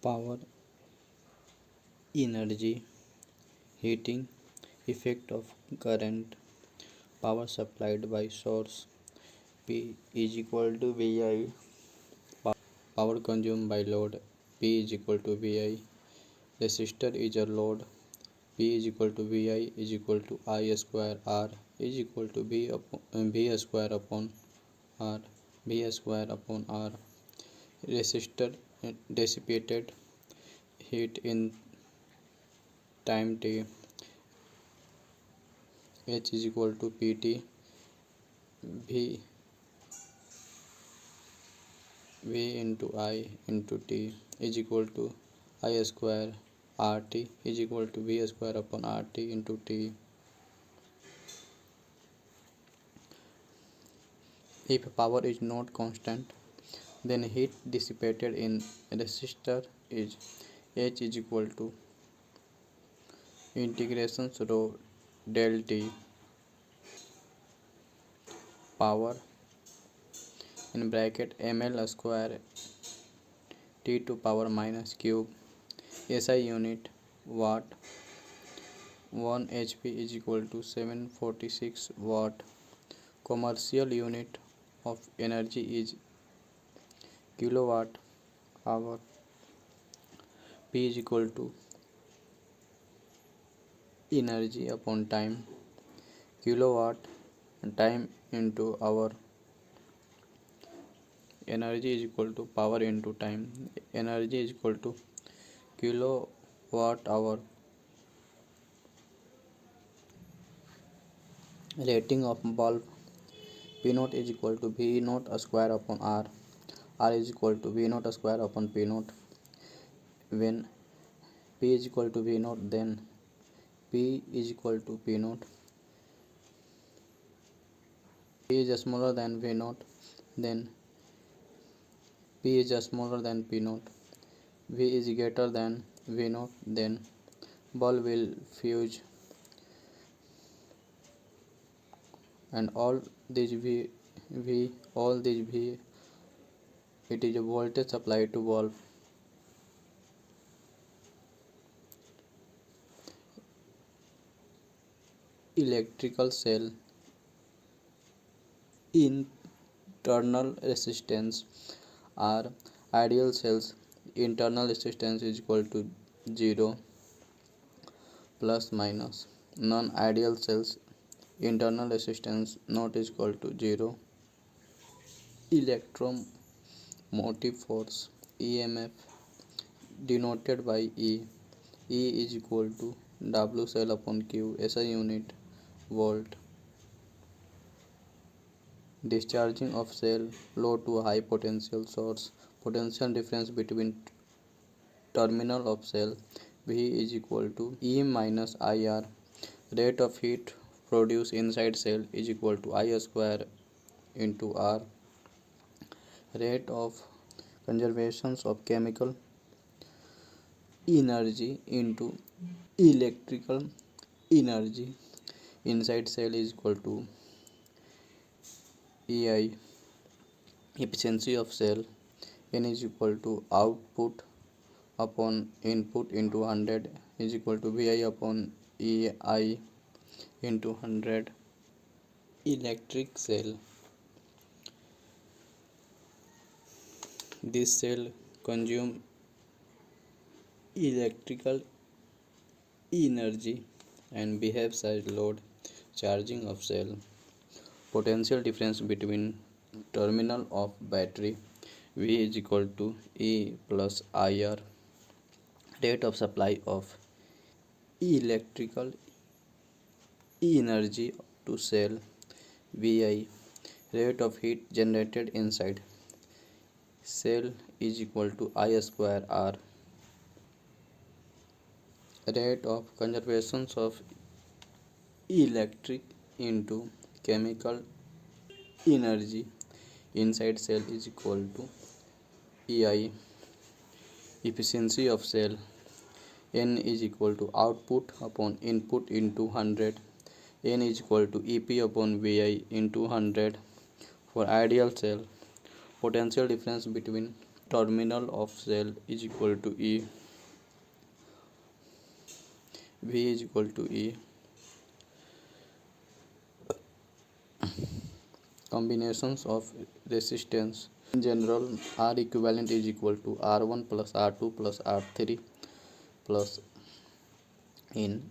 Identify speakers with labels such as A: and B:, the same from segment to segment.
A: Power, energy, heating, effect of current, power supplied by source. P is equal to VI, power consumed by load. P is equal to VI. Resistor is a load. P is equal to VI is equal to I square R is equal to V square upon R. V square upon R. Resistor dissipated heat in time t. H is equal to PT. V into I into T is equal to I square RT is equal to V square upon RT into T. If power is not constant, then heat dissipated in resistor is H is equal to integration rho del T. Power in bracket ml square T to power minus cube. SI unit watt. 1 HP is equal to 746 watt. Commercial unit of energy is kilowatt hour. P is equal to energy upon time. Kilowatt time into hour. Energy is equal to power into time. Energy is equal to kilowatt hour. Rating of bulb. P naught is equal to V naught square upon R. R is equal to V naught square upon P naught. When P is equal to V naught, then P is equal to P naught. P is smaller than V naught, then P is smaller than P naught. V is greater than V naught, then bulb will fuse, and all these V, it is a voltage supplied to bulb. Electrical cell internal resistance are ideal cells. Internal resistance is equal to 0 plus minus. Non-ideal cells internal resistance not is equal to 0. Electromotive force EMF denoted by E. E is equal to W cell upon Q. SI unit volt. Discharging of cell low to high potential source. Potential difference between terminal of cell V is equal to E minus IR. Rate of heat produced inside cell is equal to I square into R. Rate of conservation of chemical energy into electrical energy inside cell is equal to EI. Efficiency of cell N is equal to output upon input into 100 is equal to VI upon EI into 100. Electric cell. This cell consume electrical energy and behaves as load. Charging of cell. Potential difference between terminal of battery V is equal to E plus IR. Rate of supply of electrical energy to cell VI. Rate of heat generated inside cell is equal to I square R. Rate of conservation of electric into chemical energy inside cell is equal to EI. Efficiency of cell N is equal to output upon input into 100. N is equal to EP upon VI into 100. For ideal cell, potential difference between terminal of cell is equal to E. V is equal to E. Combinations of resistance in general, R equivalent is equal to R1 plus R2 plus R3 plus in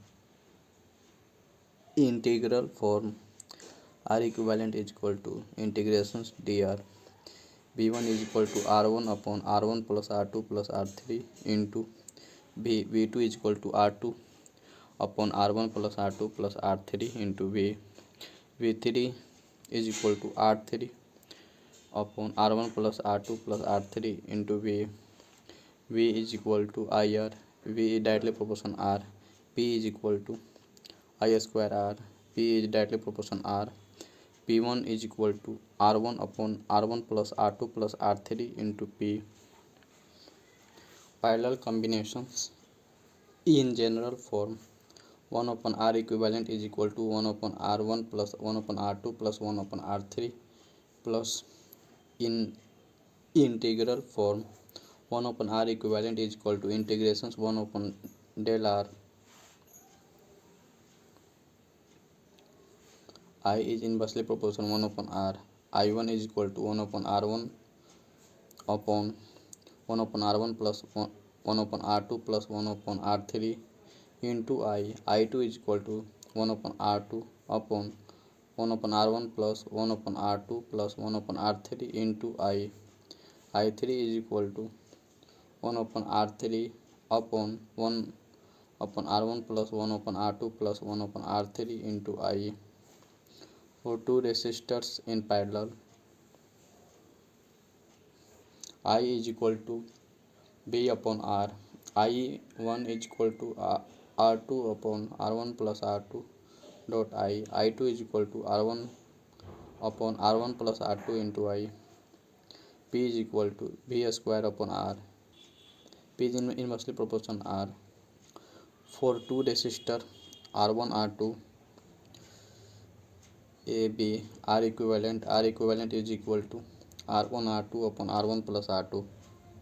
A: integral form R equivalent is equal to integrations dr. V1 is equal to R1 upon R1 plus R2 plus R3 into V2 is equal to R2 upon R1 plus R2 plus R3 into V3 is equal to R3 upon R1 plus R2 plus R3 into V is equal to IR. V is directly proportion R. P is equal to I square R. P is directly proportion R. P1 is equal to R1 upon R1 plus R2 plus R3 into P. Parallel combinations in general form 1 upon R equivalent is equal to 1 upon R1 plus 1 upon R2 plus 1 upon R3 plus in integral form 1 upon R equivalent is equal to integrations 1 upon del R. I is inversely proportional 1 upon R. I1 is equal to 1 upon R1 upon 1 upon R1 plus 1 upon R2 plus 1 upon R3 into I2 is equal to 1 upon R2 upon 1 upon R1 plus 1 upon R2 plus 1 upon R3 into I3 is equal to 1 upon R3 upon 1 upon R1 plus 1 upon R2 plus 1 upon R3 into I. For two resistors in parallel, I is equal to B upon R. I1 is equal to R2 upon R1 plus R2 dot I2 is equal to R1 upon R1 plus R2 into I. P is equal to V square upon R. P is inversely proportional R. For two resistor R1 R2 AB R equivalent is equal to R1 R2 upon R1 plus R2